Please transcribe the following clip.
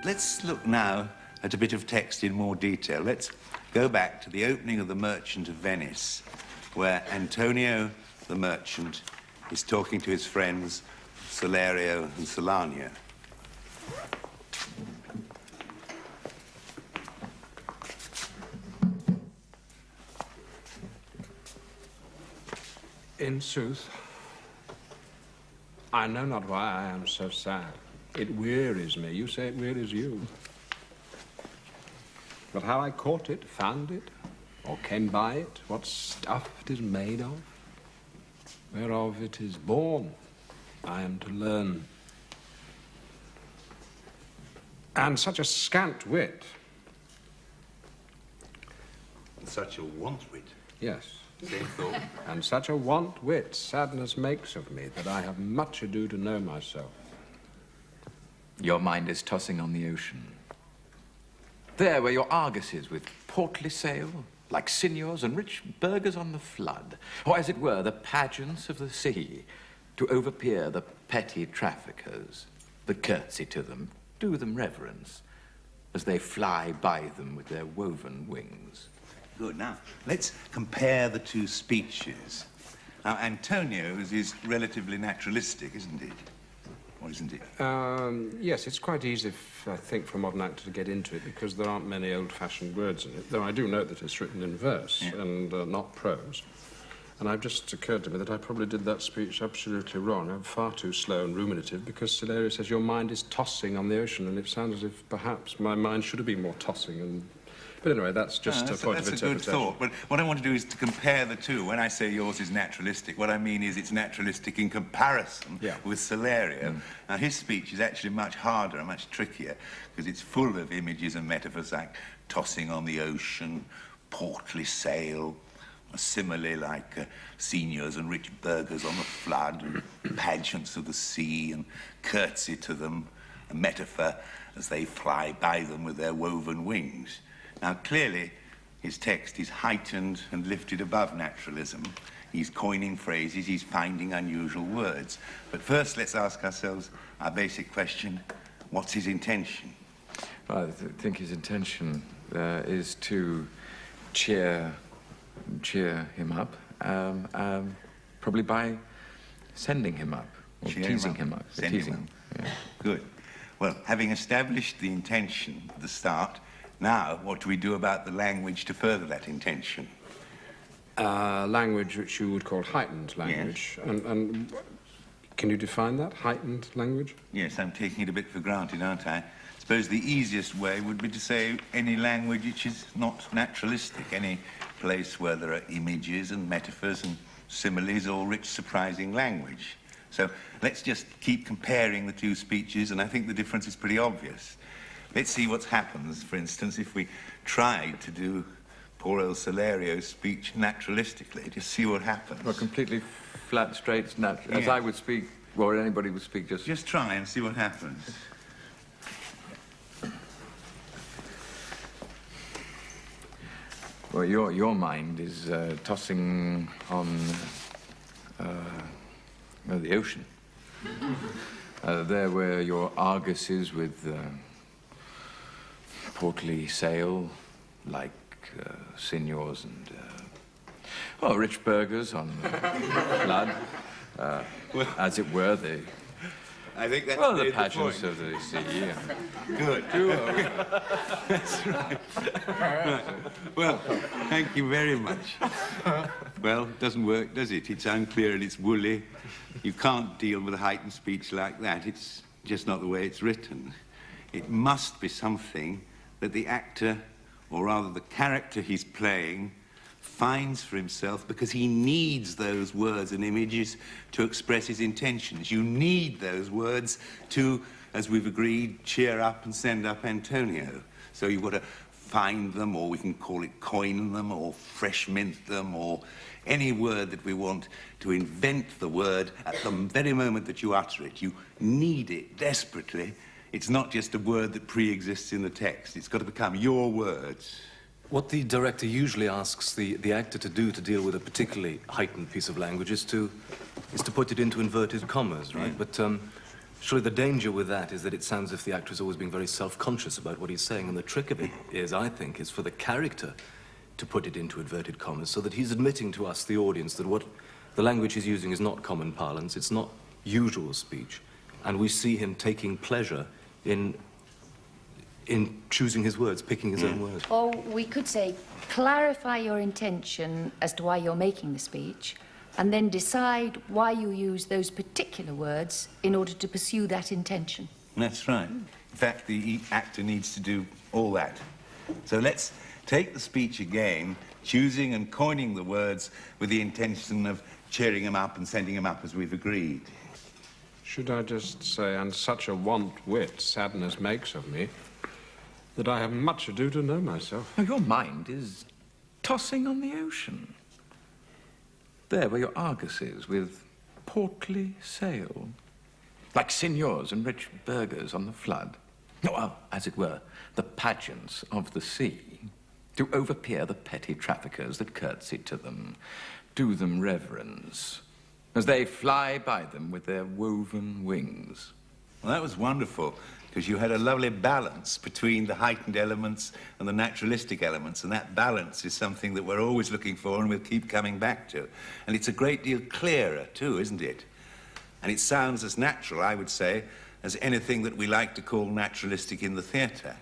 let's look now at a bit of text in more detail. Let's go back to the opening of The Merchant of Venice, where Antonio, the merchant, is talking to his friends Salerio and Salanio. In sooth, I know not why I am so sad. It wearies me. You say it wearies you. But how I caught it, found it, or came by it, what stuff it is made of, whereof it is born, I am to learn. And such a scant wit. Such a want wit. Yes. Same thought. And such a want wit sadness makes of me that I have much ado to know myself. Your mind is tossing on the ocean. There where your Argus is, with portly sail, like signors and rich burghers on the flood, or as it were, the pageants of the sea, to overpeer the petty traffickers, that curtsy to them, do them reverence, as they fly by them with their woven wings. Good. Now, let's compare the two speeches. Now, Antonio's is relatively naturalistic, isn't it? Or isn't it? Yes, it's quite easy, I think, for a modern actor to get into it because there aren't many old-fashioned words in it, though I do note that it's written in verse and not prose. And I've just occurred to me that I probably did that speech absolutely wrong. I'm far too slow and ruminative because Salerio says your mind is tossing on the ocean, and it sounds as if perhaps my mind should have been more tossing and... But anyway, that's just a point of interpretation. That's a good thought. But what I want to do is to compare the two. When I say yours is naturalistic, what I mean is it's naturalistic in comparison with Salerio. Now, his speech is actually much harder and much trickier because it's full of images and metaphors like tossing on the ocean, portly sail, a simile like seniors and rich burghers on the flood, and pageants of the sea, and curtsy to them, a metaphor as they fly by them with their woven wings. Now, clearly, his text is heightened and lifted above naturalism. He's coining phrases, he's finding unusual words. But first, let's ask ourselves our basic question, what's his intention? Well, I think his intention is to cheer him up, probably by sending him up, or teasing him up. Teasing. Yeah. Good. Well, having established the intention at the start, now, what do we do about the language to further that intention? Language which you would call heightened language. Yes. And can you define that, heightened language? Yes, I'm taking it a bit for granted, aren't I? I suppose the easiest way would be to say any language which is not naturalistic, any place where there are images and metaphors and similes, or rich, surprising language. So let's just keep comparing the two speeches, and I think the difference is pretty obvious. Let's see what happens, for instance, if we tried to do poor old Salerio's speech naturalistically. Just see what happens. Well, completely flat, straight, as I would speak, or anybody would speak, Just try and see what happens. Well, your mind is tossing on the ocean. There where your Argus is with... portly sail, like signors and, rich burghers on the flood, as it were, I think that's the pageants of the sea. Good. That's right. Right. Well, thank you very much. Well, it doesn't work, does it? It's unclear and it's woolly. You can't deal with a heightened speech like that. It's just not the way it's written. It must be something that the actor, or rather the character he's playing, finds for himself because he needs those words and images to express his intentions. You need those words to, as we've agreed, cheer up and send up Antonio. So you've got to find them, or we can call it coin them, or fresh mint them, or any word that we want to invent the word at the very moment that you utter it. You need it desperately. It's not just a word that pre-exists in the text. It's got to become your words. What the director usually asks the actor to do to deal with a particularly heightened piece of language is to put it into inverted commas, right? Yeah. But Surely the danger with that is that it sounds as if the actor is always being very self-conscious about what he's saying, and the trick of it is, I think, is for the character to put it into inverted commas, so that he's admitting to us, the audience, that what the language he's using is not common parlance, it's not usual speech, and we see him taking pleasure in choosing his words, picking his own words. Or we could say, clarify your intention as to why you're making the speech, and then decide why you use those particular words in order to pursue that intention. That's right. In fact, the actor needs to do all that. So let's take the speech again, choosing and coining the words with the intention of cheering him up and sending him up as we've agreed. Should I just say, and such a want wit sadness makes of me, that I have much ado to know myself. Oh, your mind is tossing on the ocean. There where your Argus is, with portly sail, like signors and rich burghers on the flood. Well, as it were, the pageants of the sea, to overpeer the petty traffickers that curtsy to them, do them reverence, as they fly by them with their woven wings. Well, that was wonderful, because you had a lovely balance between the heightened elements and the naturalistic elements, and that balance is something that we're always looking for and we'll keep coming back to. And it's a great deal clearer, too, isn't it? And it sounds as natural, I would say, as anything that we like to call naturalistic in the theatre.